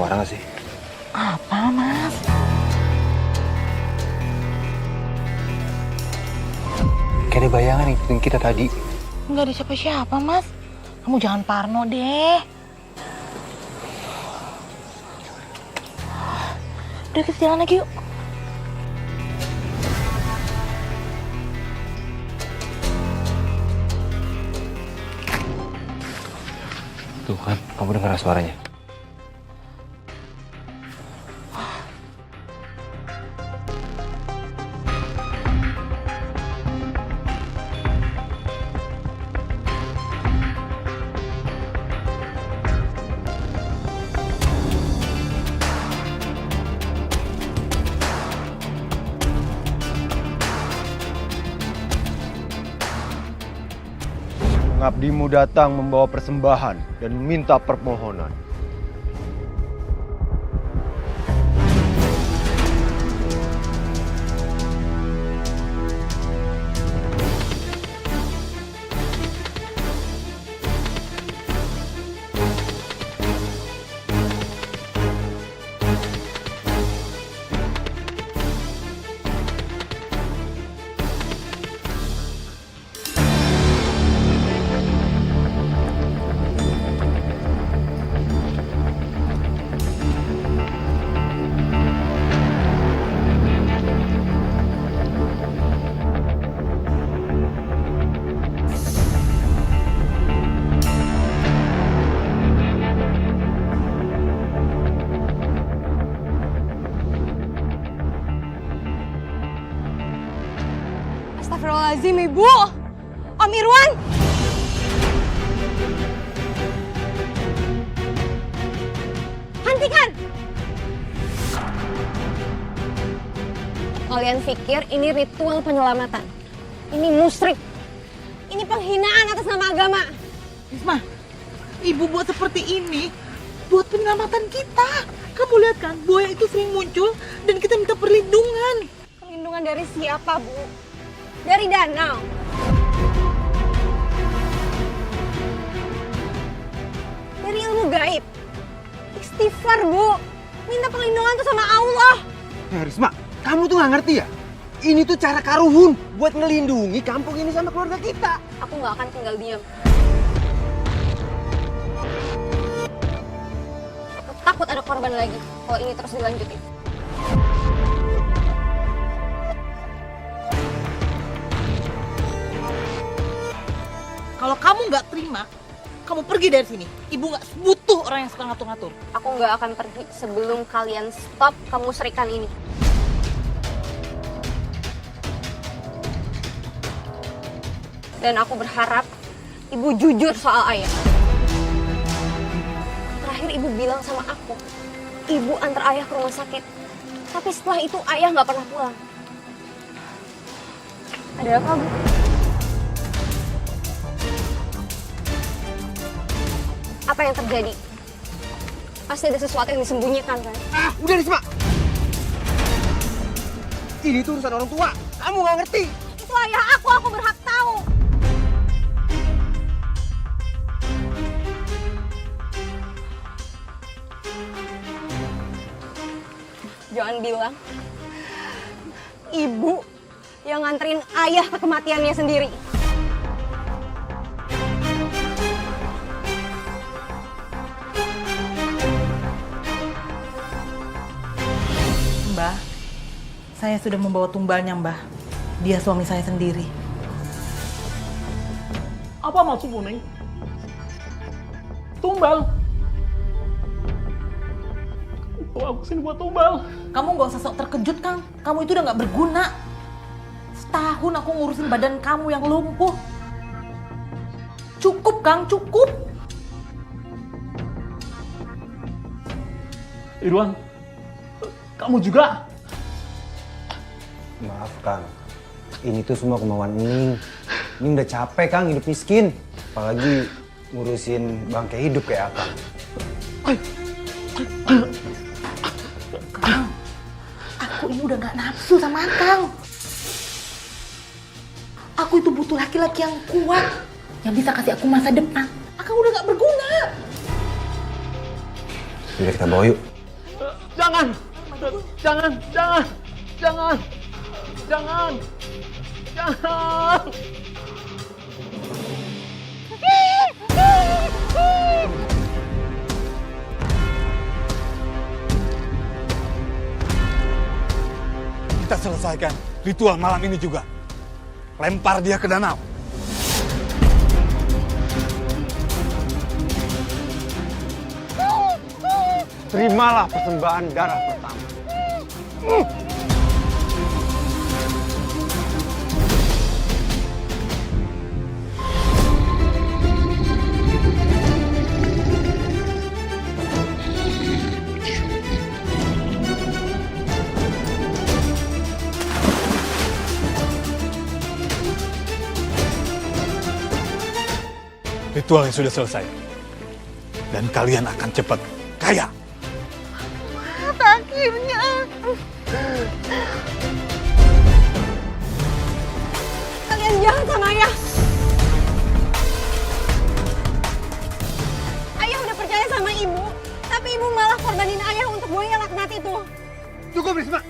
suara gak sih? Apa, Mas? Kayak ada bayangan ngikutin kita tadi. Nggak ada siapa-siapa, Mas. Kamu jangan parno deh. Udah, kita jalan lagi yuk. Tuh kan, kamu dengar suaranya? Pengabdimu datang membawa persembahan dan meminta permohonan. Astagfirullahaladzim, Ibu! Om Irwan! Hentikan! Kalian pikir ini ritual penyelamatan? Ini musyrik. Ini penghinaan atas nama agama. Risma, Ibu buat seperti ini buat penyelamatan kita. Kamu lihat kan, buaya itu sering muncul dan kita minta perlindungan. Perlindungan dari siapa, Bu? Dari danau. Dari ilmu gaib. Istighfar, Bu. Minta perlindungan tuh sama Allah. Risma, kamu tuh gak ngerti ya? Ini tuh cara Karuhun buat ngelindungi kampung ini sama keluarga kita. Aku nggak akan tinggal diam. Aku takut ada korban lagi kalau ini terus dilanjutin. Kalau kamu nggak terima, kamu pergi dari sini. Ibu nggak butuh orang yang suka ngatur-ngatur. Aku nggak akan pergi sebelum kalian stop kemusyrikan ini. Dan aku berharap Ibu jujur soal ayah. Terakhir Ibu bilang sama aku, Ibu antar ayah ke rumah sakit. Tapi setelah itu ayah nggak pernah pulang. Ada apa, Bu? Apa yang terjadi? Pasti ada sesuatu yang disembunyikan, kan? Udah Risma. Ini tuh urusan orang tua. Kamu gak ngerti. Itu ayah aku berhak tahu. Jangan bilang Ibu yang nganterin ayah ke kematiannya sendiri. Mbah, saya sudah membawa tumbalnya, Mbah. Dia suami saya sendiri. Apa maksudmu, Neng? Tumbal? Itu aku sini buat tumbal. Kamu nggak usah sok terkejut, Kang. Kamu itu udah nggak berguna. Setahun aku ngurusin badan kamu yang lumpuh. Cukup, Kang, cukup. Irwan, kamu juga? Maaf Kang, ini tuh semua kemauan Ning. Ning udah capek Kang hidup miskin. Apalagi ngurusin bangkai hidup kayak Akang. Kang, aku ini udah nggak nafsu sama Kang. Aku itu butuh laki-laki yang kuat, yang bisa kasih aku masa depan. Akang udah nggak berguna. Udah kita bawa yuk. Jangan! Jangan! Jangan! Jangan! Jangan! Jangan! Kita selesaikan ritual malam ini juga. Lempar dia ke danau. Terimalah persembahan darah pertama. Ritualnya sudah selesai. Dan kalian akan cepat kaya. Akhirnya. Kalian jahat sama ayah. Ayah udah percaya sama ibu, tapi ibu malah korbanin ayah untuk buaya laknat itu. Cukup, Risma.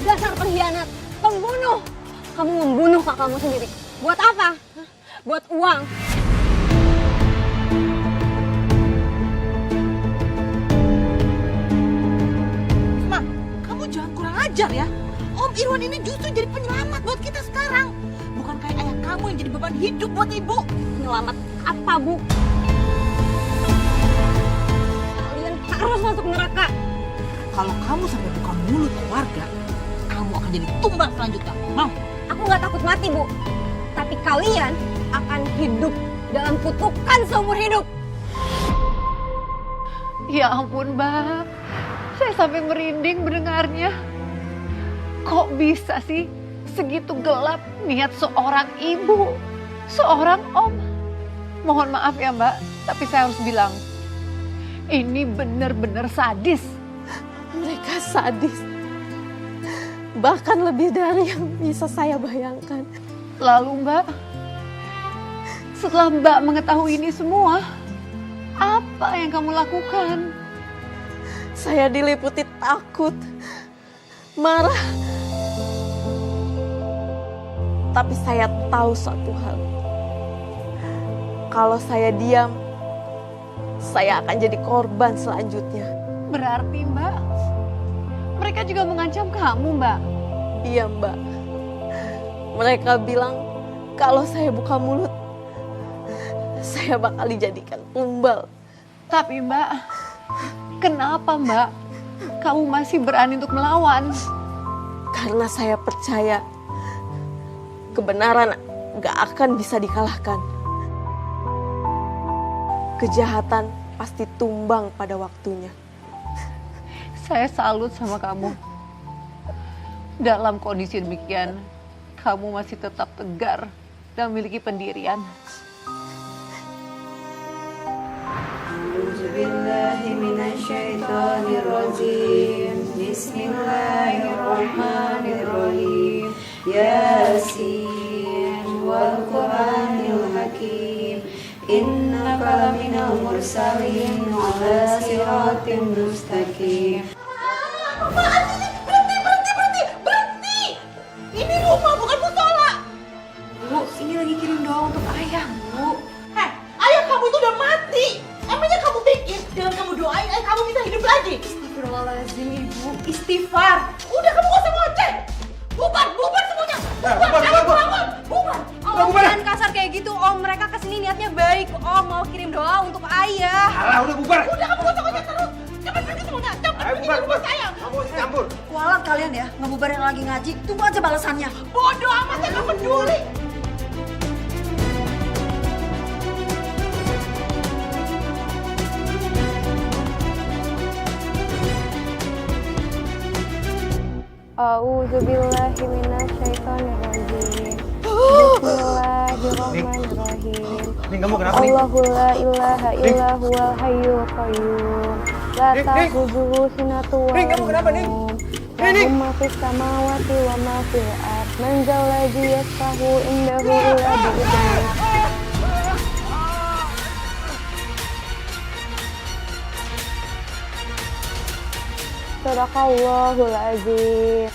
Dasar pengkhianat, pembunuh. Kamu membunuh kakakmu sendiri. Buat apa? Buat uang. Ma, kamu jangan kurang ajar ya. Om Irwan ini justru jadi penyelamat buat kita sekarang. Bukan kayak ayah kamu yang jadi beban hidup buat ibu. Penyelamat apa, Bu? Kalian harus masuk neraka. Kalau kamu sampai buka mulut ke warga, kamu akan jadi tumbal selanjutnya. Mau? Aku nggak takut mati, Bu. Tapi kalian akan hidup dalam kutukan seumur hidup. Ya ampun, Mbak. Saya sampai merinding mendengarnya. Kok bisa sih segitu gelap niat seorang ibu, seorang om? Mohon maaf ya, Mbak, tapi saya harus bilang, ini benar-benar sadis. Mereka sadis. Bahkan lebih dari yang bisa saya bayangkan. Lalu, Mbak, setelah Mbak mengetahui ini semua, apa yang kamu lakukan? Saya diliputi takut, marah. Tapi saya tahu satu hal. Kalau saya diam, saya akan jadi korban selanjutnya. Berarti, Mbak, mereka juga mengancam kamu, Mbak. Iya, Mbak. Mereka bilang kalau saya buka mulut, saya bakal dijadikan tumbal. Tapi Mbak, kenapa Mbak kamu masih berani untuk melawan? Karena saya percaya kebenaran gak akan bisa dikalahkan. Kejahatan pasti tumbang pada waktunya. Saya salut sama kamu. Dalam kondisi demikian, kamu masih tetap tegar dan memiliki pendirian. Bismillahirrahmanirrahim. Yasin wal Qur'anil Hakim. Innaka laminal mursalin ala siratim mustaqim. Berhenti! Ini rumah bukan musola. Bu, ini lagi kirim doa untuk ayah, Bu. Heh, ayah kamu itu udah mati. Emangnya kamu pikir dengan kamu doain ayah kamu bisa hidup lagi? Astagfirullahaladzim, Ibu. Istighfar. Udah kamu gak usah ngoceh. Bubar semuanya. Bubar. Om, jangan kasar kayak gitu, Om. Mereka kesini niatnya baik. Om mau kirim doa untuk ayah. Alah, udah bubar. Udah kamu gak usah ngoceh terus. Cepat pergi semuanya. Cepat pergi dari rumah saya. Kamu mau campur. Kualat kalian ya, ngebubarin lagi ngaji. Tunggu aja balasannya. Bodoh amat, saya gak peduli. A'udzubillahi minasyaitonirrajim. Bismillahirrahmanirrahim. Ning, kamu kenapa nih? Allahu la ilaha illa huwal hayyul qayyum. La ta'khudhuhu sinatun wa nawm. Lahu ma fis samawati wa ma fil ardh. Man zal ladzi yashfa'u indahu illa bi'idhnihi. Sadaqallahul azim.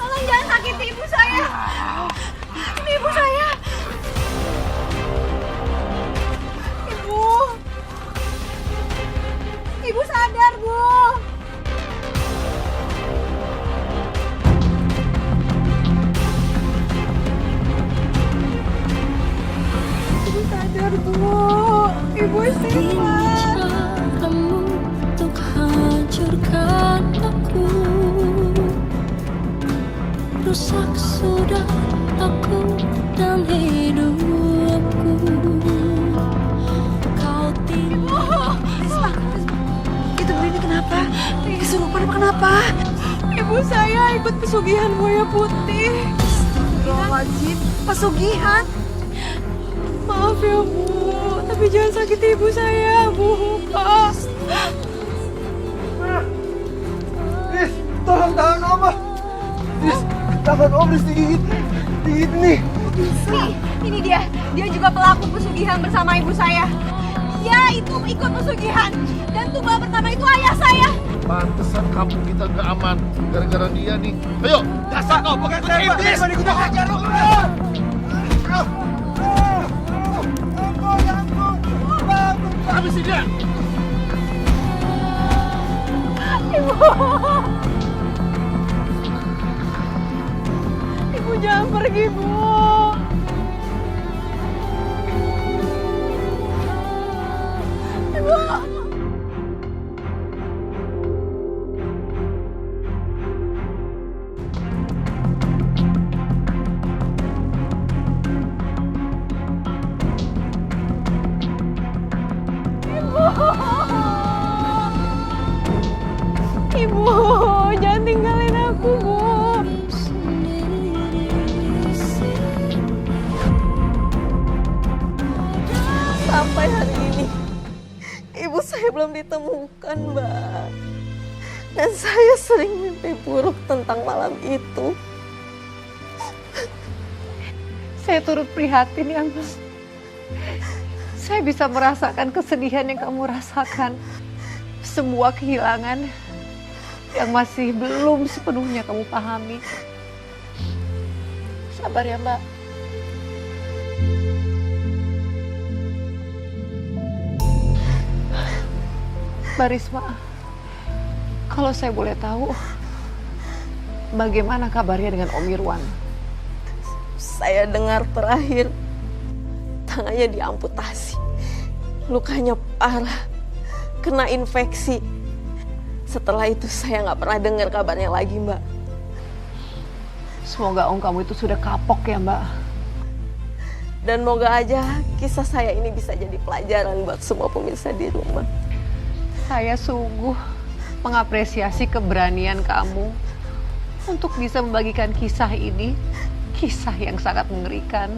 Tolong jangan sakiti ibu saya. Ini ibu saya. Ibu. Ibu sadar, Bu. Ibu sadar, Bu. Ibu istighfar. Kamu untuk hancurkan aku. Rusak sudah aku dan hidupku. Kau tinggal. Itu Bu, ini kenapa? Kesurupan apa kenapa? Ibu saya ikut pesugihan buaya putih. Astagfirullahaladzim, pesugihan? Maaf ya Bu, tapi jangan sakiti ibu saya, Bu. Pak. Riz, tolong tahan Om. Riz, tangan Om Riz digigit nih. Nih, ini dia. Dia juga pelaku pesugihan bersama ibu saya. Dia itu ikut pesugihan. Dan tumbal pertama itu ayah saya. Pantesan kampung kita gak aman gara-gara dia nih. Ayo, dasar kau pakai kunci iblis. Habisin dia. Ibu. Ibu jangan pergi, Bu. Ibu. Ibu, jangan tinggalin aku, Bu. Sampai hari ini, ibu saya belum ditemukan, Mbak. Dan saya sering mimpi buruk tentang malam itu. Saya turut prihatin ya, Mbak. Saya bisa merasakan kesedihan yang kamu rasakan. Sebuah kehilangan yang masih belum sepenuhnya kamu pahami. Sabar ya, Mbak. Mbak Risma, kalau saya boleh tahu, bagaimana kabarnya dengan Om Irwan? Saya dengar terakhir tangannya diamputasi. Lukanya parah, kena infeksi. Setelah itu saya nggak pernah dengar kabarnya lagi, Mbak. Semoga Om kamu itu sudah kapok ya, Mbak. Dan moga aja kisah saya ini bisa jadi pelajaran buat semua pemirsa di rumah. Saya sungguh mengapresiasi keberanian kamu untuk bisa membagikan kisah ini, kisah yang sangat mengerikan.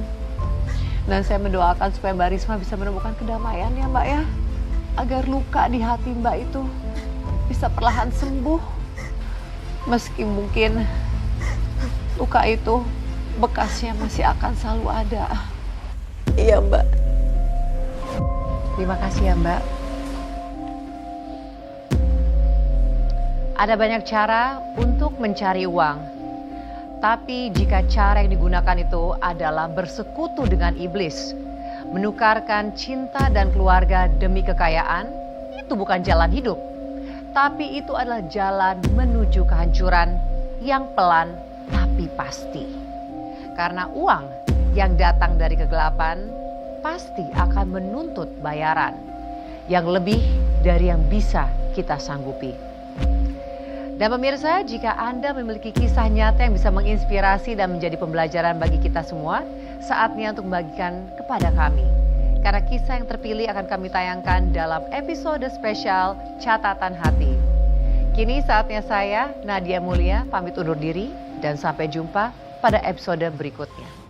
Dan saya mendoakan supaya Mbak Risma bisa menemukan kedamaian ya, Mbak ya. Agar luka di hati Mbak itu bisa perlahan sembuh. Meski mungkin luka itu bekasnya masih akan selalu ada. Iya, Mbak. Terima kasih ya, Mbak. Ada banyak cara untuk mencari uang. Tapi jika cara yang digunakan itu adalah bersekutu dengan iblis, menukarkan cinta dan keluarga demi kekayaan, itu bukan jalan hidup. Tapi itu adalah jalan menuju kehancuran yang pelan tapi pasti. Karena uang yang datang dari kegelapan pasti akan menuntut bayaran yang lebih dari yang bisa kita sanggupi. Dan pemirsa, jika Anda memiliki kisah nyata yang bisa menginspirasi dan menjadi pembelajaran bagi kita semua, saatnya untuk membagikan kepada kami. Karena kisah yang terpilih akan kami tayangkan dalam episode spesial Catatan Hati. Kini saatnya saya, Nadia Mulia, pamit undur diri dan sampai jumpa pada episode berikutnya.